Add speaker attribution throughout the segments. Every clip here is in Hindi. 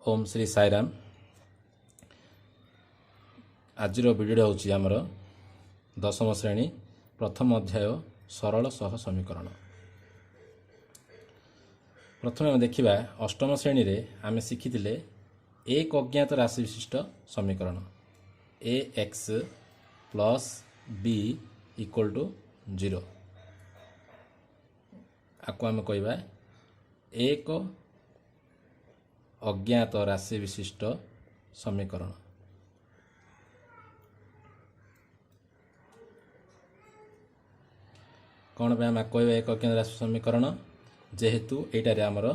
Speaker 1: ओम श्री साईराम। आज भिडियो हूँ आमर दशम श्रेणी प्रथम अध्याय सरल सह समीकरण। प्रथम आम देखा अष्टम श्रेणी रे आम शिखी एक अज्ञात राशि विशिष्ट समीकरण a x plus b equal to 0। आपको आम कहवा एक अज्ञात राशि विशिष्ट समीकरण। कौन पे आम कहवा एक अज्ञात राशि समीकरण जेहेतु एटारे आमर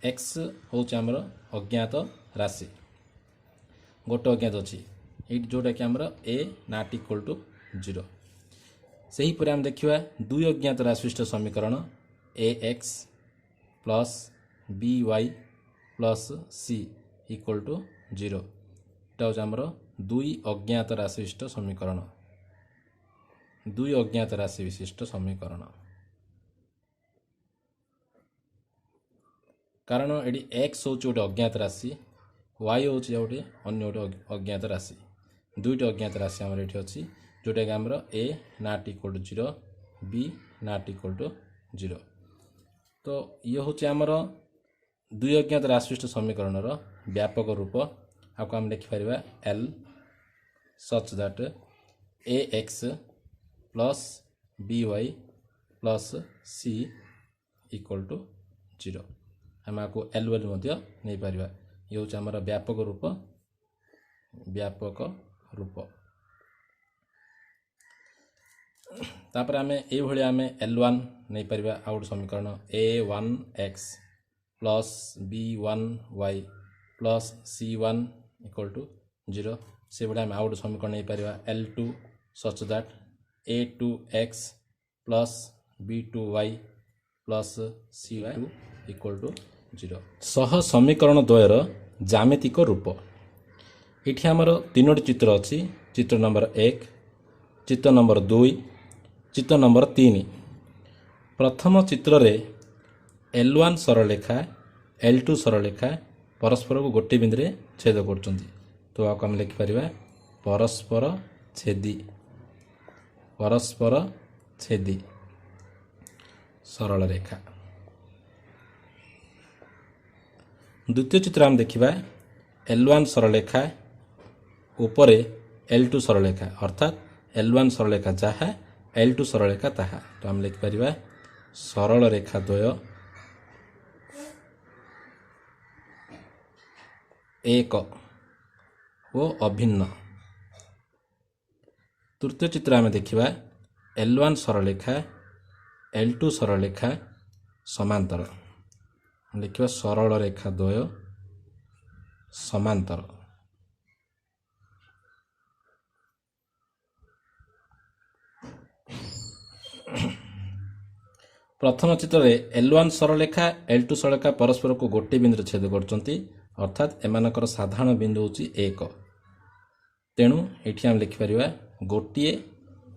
Speaker 1: एक्स हूँ आमर अज्ञात राशि गोटे अज्ञात अच्छी ये जोटा कि आमर ए नॉट इक्वल टू 0। से ही आम देखा दुई अज्ञात राशि विशिष्ट समीकरण a x plus b y plus c equal to 0। एटा हूँ आमर दुई अज्ञात राशि विशिष्ट समीकरण। दुई अज्ञात राशि विशिष्ट समीकरण कारण ये एक्स हूँ गोटे अज्ञात राशि वाई हूँ गोटे अन्य गोटे अज्ञात राशि दुईट अज्ञात राशि आमर ये अच्छी जोटा कि आमर a not equal to 0 b not equal to 0। तो ये हूँ आमर दुई अज्ञात राशि विशिष्ट समीकरण व्यापक रूप। आपको आम लिखिपर एल such that a x plus b y plus c equal to 0। आम आपको एल वाली नहीं पार। ये हूँ आमर व्यापक रूप। व्यापक रूप तापर आम ये आम L1 नहीं पार आउ गोटे समीकरण A1x plus B1y plus C1 equal to 0। से भाई आम आउ गोटे समीकरण नहीं पार L2 such that A2x plus B2y plus C2 equal to 0। सह समीकरण द्वयर ज्यामितिक रूप ये आमर तीनोटी चित्र अच्छी चित्र नंबर 1 चित्र नंबर 2 चित्र नंबर 3। प्रथम चित्र रे L1 सरलेखा L2 सरलेखा परस्पर को गोटे बिंदु रे छेद कर। तो आपको आम लिखिपर परस्पर छेदी सरल रेखा। द्वितीय चित्र आम देखा L1 सरलेखा उपरे L2 सरलेखा अर्थात L1 सरलेखा जहाँ L2 सरलेखा ताहा। तो आम लिखिपर सरल रेखा द्वय एक वो अभिन्न। तृतीय चित्र आम देखा L1 सरलेखा L2 सरलेखा समांतर लिखा सरल रेखा द्वय समांतर। प्रथम चित्र में L1 सरलेखा L2 सरलेखा परस्पर को गोटे बिंदु छेद कर अर्थात एमानकर साधारण बिंदु होची 1। तेणु ये आम लिखिपर गोटे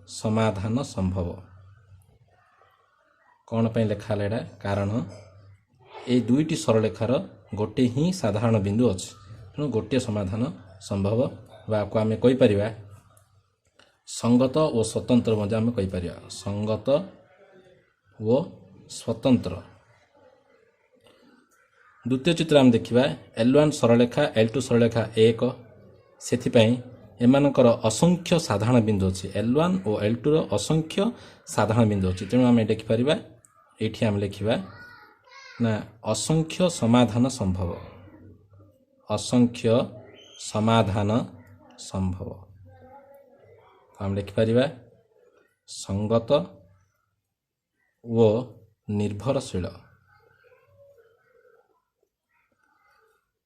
Speaker 1: समाधान संभव। कौन पे लिखा है कारण ये दुईटी सरलेखार गोटे ही साधारण बिंदु अच्छी तेणु गोटे समाधान संभव आपको आम कहीपर संगत और स्वतंत्र आम कहीपर संगत वो स्वतंत्र। द्वितीय चित्र आम देखा L1 सरलेखा L2 सरलेखा 1 से एमानकर असंख्य साधारण बिंदु अच्छी L1 और L2 रो असंख्य साधारण बिंदु अच्छी तेणु आम लिखिपर ये आम लिखा ना असंख्य समाधान संभव। असंख्य समाधान संभव आम लिखिपर संगत वो निर्भरशील।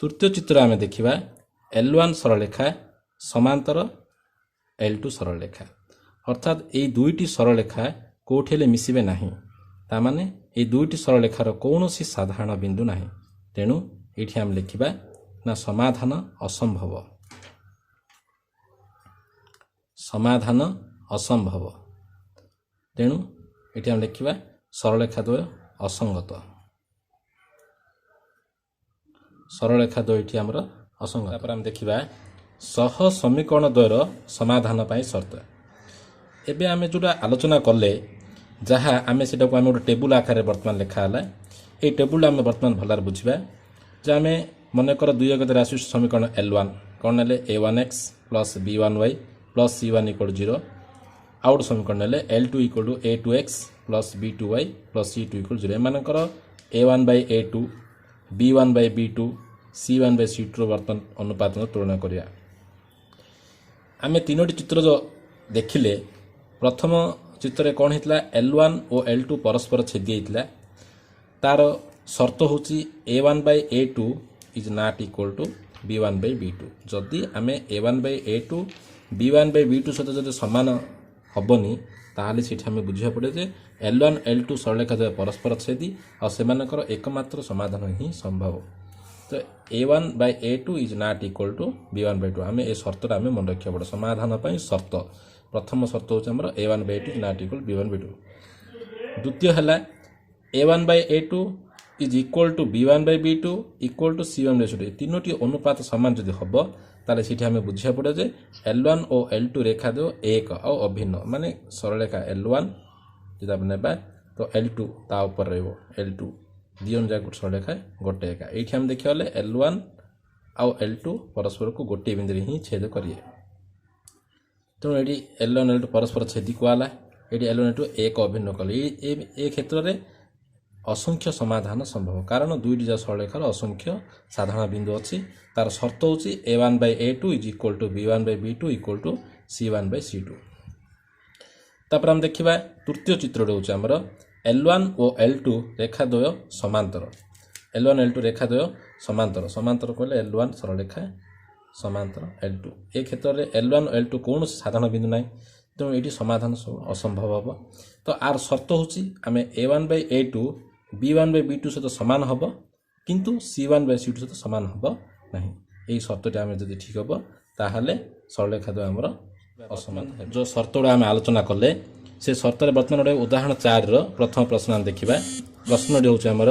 Speaker 1: तृतीय चित्र आम देखा L1 सरलेखा समांतर L2 सरलेखा अर्थात ये दुईटी सरलेखा कोठे मिसिबे नहीं तामाने ये दुईटी सरलेखार कौन सी साधारण बिंदु नहीं तेणु ये आम लिखा ना समाधान असंभव। समाधान असंभव तेणु ये आम लिखा सरलेखा द्वय असंगत। सरलरेखा द्वयटी आमर असंगत। तापर आम देखिबा सह समीकरण द्वयर समाधान पाई शर्त। एबे आमे जोटा आलोचना कले जहाँ आमे सेटा को आमे गोटे टेबुल आकार वर्तमान लिखा हला। ए टेबुल आमे वर्तमान भलार बुझिबा जे आमे मने कर दुई अगत राशि समीकरण L1 कोन नेले a1x plus b1y plus c1 equal 0 out समीकरण नेले L2 equal to a2x plus b2y plus c2 equal 0 एमानकर a1 by a2 b1 by b2 c1 by c2 वर्तमान अनुपात तुलना करिया। आमे तीनोटी चित्र जो देखिले प्रथम चित्र कौन होता L1 और L2 परस्पर छेदी होता तार शर्त होची a1 by a2 is not equal to b1 by b2। जदि आमे a1 by a2 b1 by b2 सहित जदि समान हबनी ताहले सेठी हमें बुझिया पड़े जे L1 L2 सरलरेखा द्वय परस्पर छेदी और सेमानकर एकमात्र समाधान ही संभव। तो a1 by a2 is not equal to b1 by 2 आमे ए शर्त आमे मन रखिया पड़े समाधान पई शर्त। प्रथम शर्त होचे हमर a1 by 2 is not equal b1 by 2। द्वितीय हला a1 by a2 is equal to b1 by b2 equal to c1 by c2। तीनोटी अनुपात समान जदि हबो ताले सेठी हमें बुझिया पड़े जे L1 और L2 रेखा दो एक और अभिन्न माने सरलरेखा L1 जदि आप नेबा तो L2 ता ऊपर रहबो L2 दियन जा गुट सरलरेखा गोटे एका। एठी हम देखिया ले L1 और L2 परस्पर को गोटे बिंदु रे ही छेद करिए। तो एडी L1 L2 परस्पर Chhedi koala AD L1 L2 एक अभिन्न कले ए क्षेत्र रे असंख्य समाधान संभव कारण दुईटी जा सरलरेखार असंख्य साधारण बिंदु अछि। तार शर्त होची a1 by a2 is equal to b1 by b2 equal to c1 by c2। तापर हम देखिबा तृतीय चित्र होची हमर L1 और L2 रेखा द्वय समांतर। L1 L2 रेखा द्वय समांतर समांतर कहले L1 सरलरेखा समांतर L2 ए क्षेत्र रे L1 और L2 कोन साधारण बिंदु नाही तेणु एटी समाधान असंभव हबो। तो आर शर्त होची आमे a1 by a2 b1 by b2 सहित समान हबो किंतु c1 बाय c2 सहित समान हबो नाही। एई शर्तटी आमे जदि ठीक हबो ताहाले सरलरेखा द्वय हमर असमान है। जो शर्तडा आमे आलोचना करले से शर्त रे वर्तमान रे उदाहरण 4 रो प्रथम प्रश्न हम देखिबा। प्रश्न होची हमर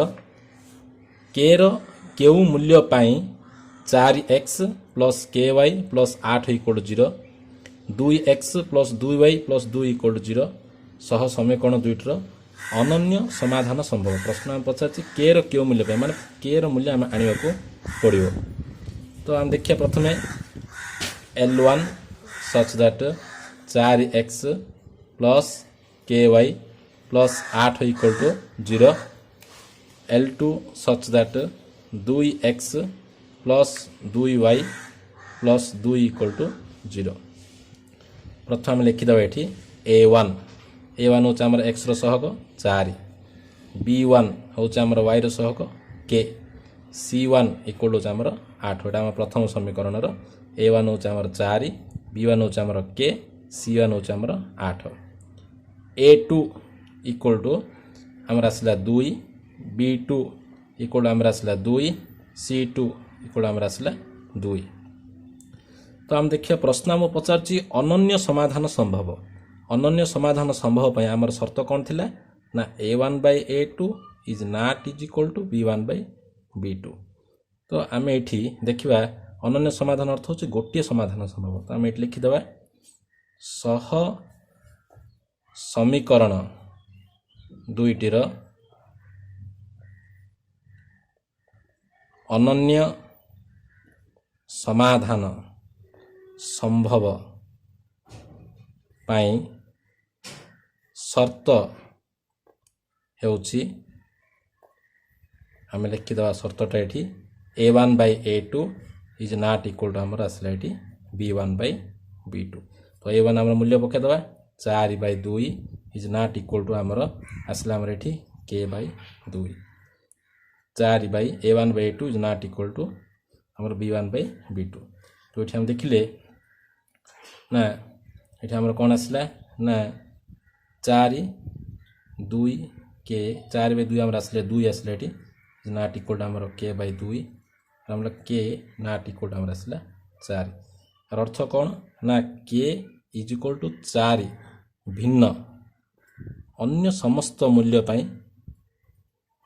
Speaker 1: k रो केउ मूल्य पाई 4x plus ky plus 8 equal 0 2x plus 2y plus 2 equal 0 सह समीकरण दुईटर अनन्य समाधान संभव। प्रश्न हम पचार के रो क्यों मूल्य माने के रो मूल्य आम आने को पड़ो। तो हम देखिए प्रथम L1 such that 4x plus ky plus 8 equal to 0 L2 such that 2x plus 2y plus 2 equal to 0। प्रथम लिखिदेव ये a1 हूँ आमर x सहग 4 b1 हूँ आमर y सहग k c1 इक्वल टू आमर 8 एटा आम प्रथम समीकरण a1 हूँ आमर 4 b1 हूँ आमर k c1 हूँ आमर 8 a2 इक्वल टू आमर आसला 2 b2 इक्वल आमर आसला 2 c2 इक्वल आमर आसला 2। तो आम देखिए प्रश्न आम पचार अनन्य समाधान संभव। अनन्य समाधान संभव पर आमर शर्त कौन थिला ना a1 by a2 is not is equal to b1 by b2। तो आम एठी देखिबा अनन्य समाधान अर्थ होची गोटे समाधान संभव। तो आम एठी लिखि देबा सह समीकरण दुईटीर अनन्य समाधान संभव पाई शर्त हेउची आम लिखिदेवा शर्तटा ये a1 by a2 is not equal to आमर आसला ये b1 बाय b2। तो a1 आमर मूल्य पकेदेवा 4 by 2 is not equal to आमर आसला आमर ये k by 2 4 by a1 by a2 is not equal to आमर b1 बाय b2। तो ये हम देखिले ना ये आमर कौन आसला ना 4 2 k 4 बाय 2 आमर आसले 2 आसले ये नॉट इक्वल टू आमर k बाय 2 आमर k नॉट इक्वल टू आमर आसला 4 और अर्थ कौन ना k इज इक्वल टू 4 भिन्न अन्य समस्त मूल्य पाई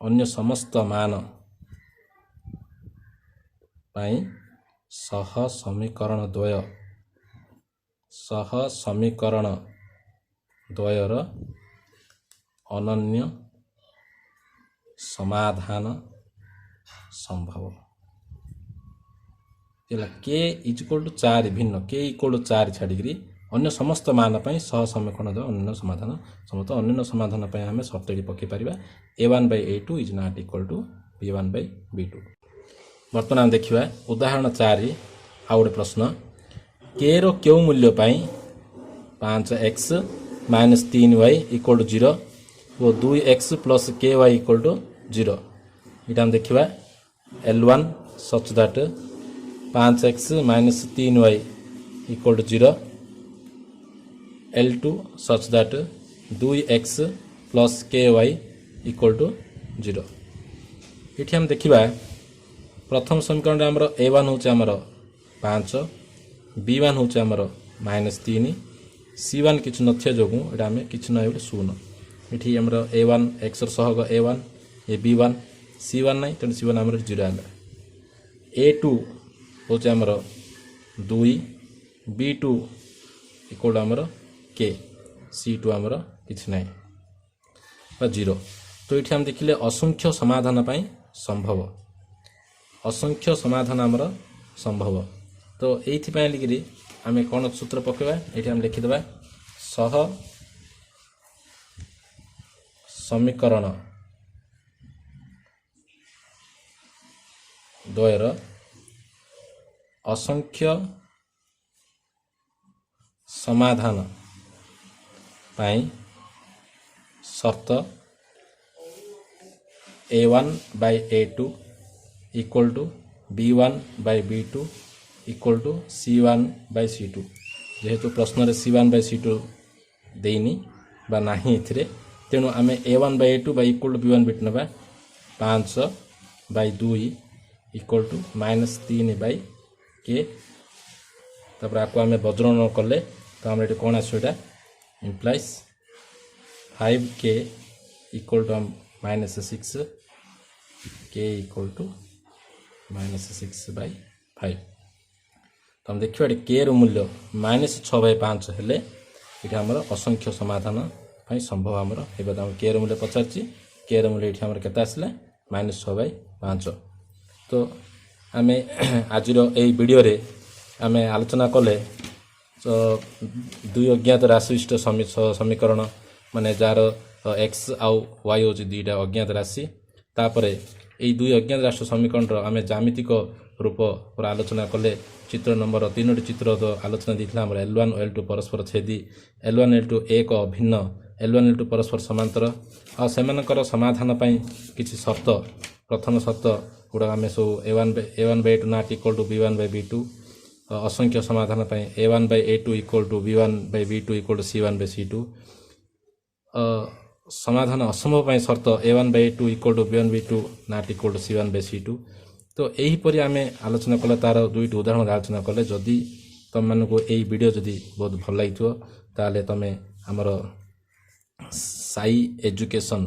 Speaker 1: अन्य समस्त मान ପାଇଁ ସହ ସମୀକରଣ ଦ୍ୱୟର ଅନନ୍ୟ ସମାଧାନ ସମ୍ଭବ। କେ ଇକ୍ୱାଲ୍ ଟୁ 4 ଭିନ୍ନ କେ ଇକ୍ୱାଲ୍ ଟୁ 4 ଛାଡ଼ିକିରି ଅନ୍ୟ ସମସ୍ତ ମାନ ପାଇଁ ସହ ସମୀକରଣ ଦ୍ୱୟ ଅନନ୍ୟ ସମାଧାନ ସମସ୍ତ ଅନନ୍ୟ ସମାଧାନ ପାଇଁ ଆମେ ସର୍ତ୍ତଟି ପକାଇ ପାରିବା a1/a2 is not equal to b1/b2। ବର୍ତ୍ତମାନ ଆମେ ଦେଖିବା ଉଦାହରଣ 4 ଆଉ ଗୋଟେ ପ୍ରଶ୍ନ। କେ ର କେଉଁ ମୂଲ୍ୟ ପାଇଁ 5x - 3y equal to 0 O 2x + ky equal to 0। ଏଇଟା ଆମେ ଦେଖିବା L1 such that 5x - 3y equal to 0, L2 such that 2x + ky equal to 0। ଏଠି ଆମେ ଦେଖିବା ପ୍ରଥମ ସମୀକରଣରେ ଆମର a1 ହେଉଛି ଆମର 5, b1 ହେଉଛି ଆମର -3, c1 କିଛି ନଥିବା ଯୋଗୁଁ ଏଇଟା ଆମେ କିଛି ନାହିଁ ଗୋଟେ 0। ଏଠି ଆମର a1 xର ସହଗ a1 ଏ b1 c1 ନାହିଁ ତେଣୁ c1 ଆମର 0 ହେଲା। a2 ହେଉଛି ଆମର 2, b2 ଇକ୍ୱାଲ୍ ଆମର k, c2 ଆମର କିଛି ନାହିଁ ବା 0। ତ ଏଠି ଆମେ ଦେଖିଲେ ଅସଂଖ୍ୟ ସମାଧାନ ପାଇଁ ସମ୍ଭବ, ଅସଂଖ୍ୟ ସମାଧାନ ଆମର ସମ୍ଭବ। ତ ଏଇଥିପାଇଁ লিখিରି ଆମେ କ'ଣ ସୂତ୍ର ପକାଇବା, ଏଠି ଆମେ ଲେଖିଦେବା ସହ ସମୀକରଣ ଦ୍ୱୟର ଅସଂଖ୍ୟ ସମାଧାନ ପାଇଁ ସର୍ତ୍ତ a1/a2 equal to b1/b2 equal to c1/c2। ଯେହେତୁ ପ୍ରଶ୍ନରେ c1/c2 ଦେଇନି ବା ନାହିଁ ଏଥିରେ, ତେଣୁ ଆମେ a1/a2 ବା ଇକ୍ୱାଲ୍ ଟୁ b1/b2 ନେବା 5/2 ଇକ୍ୱାଲ୍ ଟୁ -3/k। ତାପରେ ଆକୁ ଆମେ ବଜ୍ରଣ କଲେ ତ ଆମର ଏଠି କ'ଣ ଆସିବ, ଏଇଟା implies 5k equal to -6, k equal to -6/5। ତ ଆମେ ଦେଖିବା ଏଠି k ର ମୂଲ୍ୟ -6/5 ହେଲେ ଏଠି ଆମର ଅସଂଖ୍ୟ ସମାଧାନ ପାଇଁ ସମ୍ଭବ ଆମର ଏବେ ଆମେ k ର ମୂଲ୍ୟ ପଚାରିଛି, k ର ମୂଲ୍ୟ ଏଠି ଆମର କେତେ ଆସିଲା -6/5। ତ ଆମେ ଆଜିର ଏଇ ଭିଡ଼ିଓରେ ଆମେ ଆଲୋଚନା କଲେ ତ ଦୁଇ ଅଜ୍ଞାତ ରାଶି ବିଶିଷ୍ଟ ସମୀକରଣ ମାନେ ଯାହାର x ଆଉ y ହେଉଛି ଦୁଇଟା ଅଜ୍ଞାତ ରାଶି। ତାପରେ এই ଦୁଇ ଅଜ୍ଞାତ ରାଶି ସମୀକରଣର ଆମେ ଜ୍ୟାମିତିକ ରୂପ ପୁରା ଆଲୋଚନା କଲେ। ଚିତ୍ର ନମ୍ବର 3ଟି ଚିତ୍ର ଆଲୋଚନା ଦେଇଥିଲା ଆମର L1 ଓ L2 ପରସ୍ପର ଛେଦି, L1 L2 ଏକ ଭିନ୍ନ, L1 L2 ପରସ୍ପର ସମାନ୍ତର ଆଉ ସେମାନଙ୍କର ସମାଧାନ ପାଇଁ କିଛି ସର୍ତ୍ତ। ପ୍ରଥମ ସର୍ତ୍ତ ଗୁଡ଼ାକ ଆମେ ସବୁ a1/a2 not equal to b1/b2, ଅସଂଖ୍ୟ ସମାଧାନ ପାଇଁ a1/a2 equal to b1/b2 equal to c1/c2, ସମାଧାନ ଅସମ୍ଭବ ପାଇଁ ସର୍ତ୍ତ a1/a2 equal to b1/b2 not equal to c1/c2। ତ ଏହିପରି ଆମେ ଆଲୋଚନା କଲେ, ତା'ର ଦୁଇଟି ଉଦାହରଣ ଆଲୋଚନା କଲେ। ଯଦି ତୁମମାନଙ୍କୁ ଏଇ ଭିଡ଼ିଓ ଯଦି ବହୁତ ଭଲ ଲାଗିଥିବ ତାହେଲେ ତୁମେ ଆମର ସାଇ ଏଜୁକେସନ୍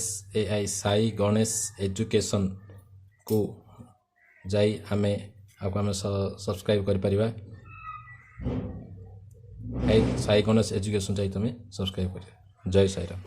Speaker 1: SAI ସାଇ ଗଣେଶ ଏଜୁକେସନ୍କୁ ଯାଇ ଆମେ ସବସ୍କ୍ରାଇବ୍ କରିପାରିବା। ସାଇ ଗଣେଶ ଏଜୁକେସନ୍ ଯାଇ ତୁମେ ସବସ୍କ୍ରାଇବ୍ କରିବ। ଜୟ ସାଇରାମ।